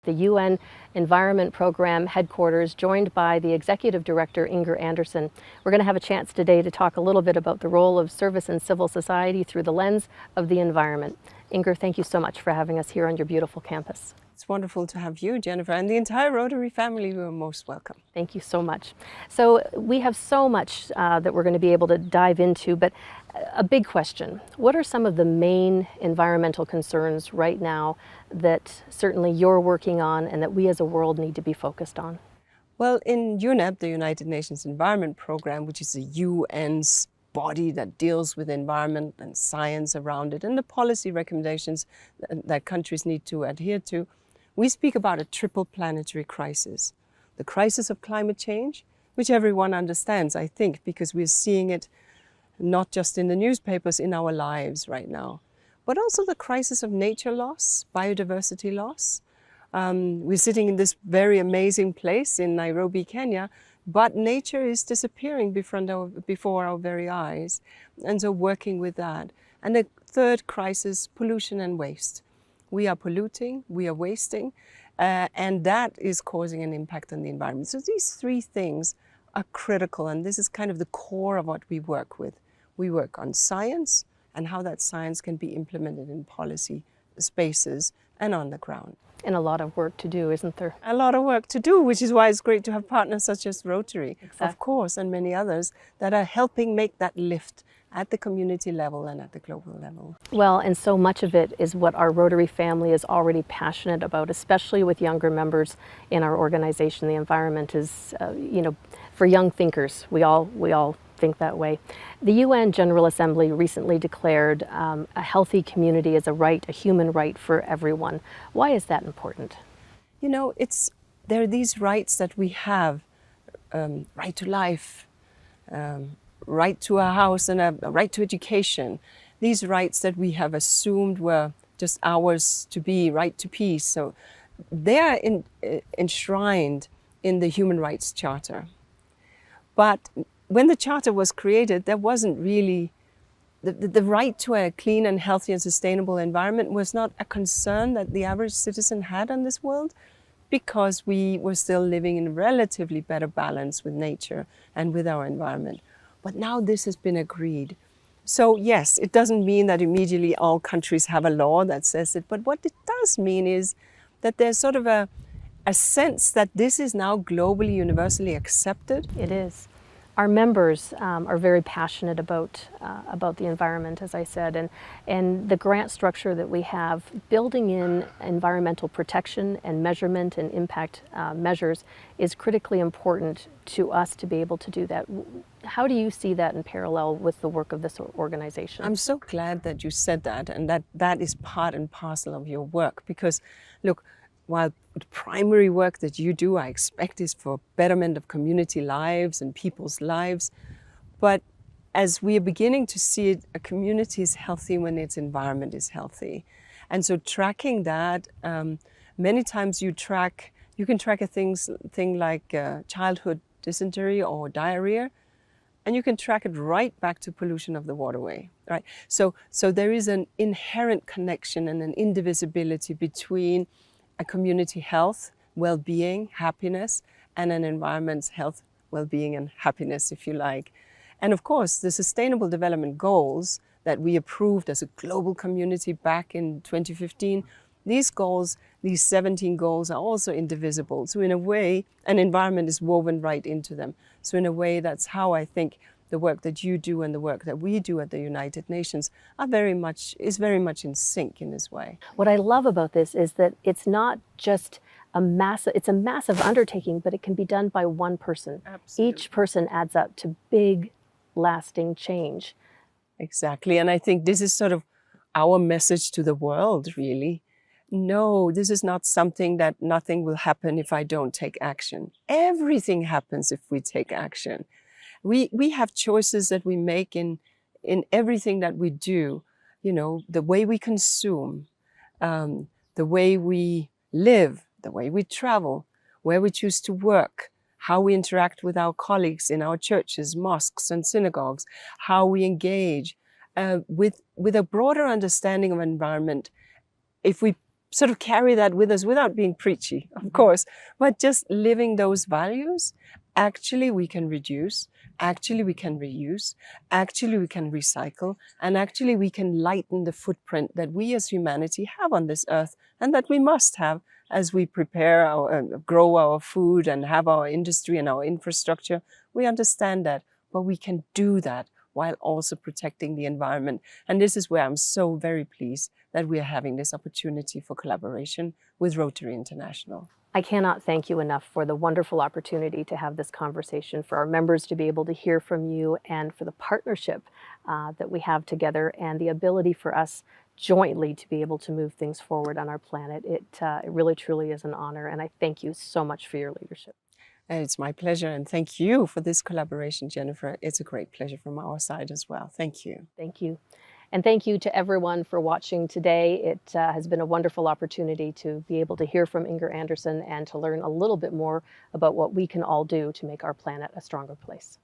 the UN Environment Program headquarters, joined by the Executive Director, Andersen. We're going to have a chance today to talk a little bit about the role of service in civil society through the lens of the environment. Inger, thank you so much for having us here on your beautiful campus. It's wonderful to have you, Jennifer, and the entire Rotary family. You are most welcome. Thank you so much. So we have so much that we're going to be able to dive into, but a big question. What are some of the main environmental concerns right now that certainly you're working on and that we as a world need to be focused on? Well, in UNEP, the United Nations Environment Program, which is the UN's body that deals with environment and science around it and the policy recommendations that countries need to adhere to, we speak about a triple planetary crisis. The crisis of climate change, which everyone understands, I think, because we're seeing it not just in the newspapers, in our lives right now, but also the crisis of nature loss, biodiversity loss. We're sitting in this very amazing place in Nairobi, Kenya, but nature is disappearing before our very eyes. And so working with that. And the third crisis, pollution and waste. We are polluting, we are wasting, and that is causing an impact on the environment. So these three things are critical, and this is kind of the core of what we work with. We work on science and how that science can be implemented in policy spaces and on the ground. And a lot of work to do, isn't there? A lot of work to do, which is why it's great to have partners such as Rotary, Exactly. Of course, and many others that are helping make that lift at the community level and at the global level. Well, and so much of it is what our Rotary family is already passionate about, especially with younger members in our organization. The environment is, for young thinkers, we all think that way. The UN General Assembly recently declared a healthy community as a right, a human right for everyone. Why is that important? You know, there are these rights that we have, right to life, right to a house and a right to education. These rights that we have assumed were just ours to be, right to peace. So they are enshrined in the Human Rights Charter. But when the Charter was created, there wasn't really, the right to a clean and healthy and sustainable environment was not a concern that the average citizen had on this world, because we were still living in relatively better balance with nature and with our environment. But now this has been agreed. So yes, it doesn't mean that immediately all countries have a law that says it, but what it does mean is that there's sort of a sense that this is now globally, universally accepted. It is. Our members are very passionate about the environment, as I said, and the grant structure that we have, building in environmental protection and measurement and impact measures is critically important to us to be able to do that. How do you see that in parallel with the work of this organization? I'm so glad that you said that, and that is part and parcel of your work, because look, while the primary work that you do, I expect, is for betterment of community lives and people's lives. But as we are beginning to see it, a community is healthy when its environment is healthy. And so tracking that, many times you can track a thing like childhood dysentery or diarrhea, and you can track it right back to pollution of the waterway, right? So there is an inherent connection and an indivisibility between a community health, well-being, happiness, and an environment's health, well-being, and happiness, if you like. And of course, the Sustainable Development Goals that we approved as a global community back in 2015, these goals, these 17 goals, are also indivisible. So in a way, an environment is woven right into them. So in a way, that's how I think the work that you do and the work that we do at the United Nations is very much in sync in this way. What I love about this is that it's not just it's a massive undertaking, but it can be done by one person. Absolutely. Each person adds up to big, lasting change. Exactly, and I think this is sort of our message to the world, really. No, this is not something that nothing will happen if I don't take action. Everything happens if we take action. We have choices that we make in everything that we do, the way we consume, the way we live, the way we travel, where we choose to work, how we interact with our colleagues in our churches, mosques and synagogues, how we engage with a broader understanding of environment. If we sort of carry that with us without being preachy, of course, but just living those values. Actually, we can reduce, actually, we can reuse, actually, we can recycle, and actually, we can lighten the footprint that we as humanity have on this earth and that we must have as we prepare our, grow our food and have our industry and our infrastructure. We understand that, but we can do that while also protecting the environment. And this is where I'm so very pleased that we are having this opportunity for collaboration with Rotary International. I cannot thank you enough for the wonderful opportunity to have this conversation, for our members to be able to hear from you, and for the partnership that we have together and the ability for us jointly to be able to move things forward on our planet. It really truly is an honor, and I thank you so much for your leadership. It's my pleasure, and thank you for this collaboration, Jennifer. It's a great pleasure from our side as well. Thank you. Thank you. And thank you to everyone for watching today. It has been a wonderful opportunity to be able to hear from Inger Andersen and to learn a little bit more about what we can all do to make our planet a stronger place.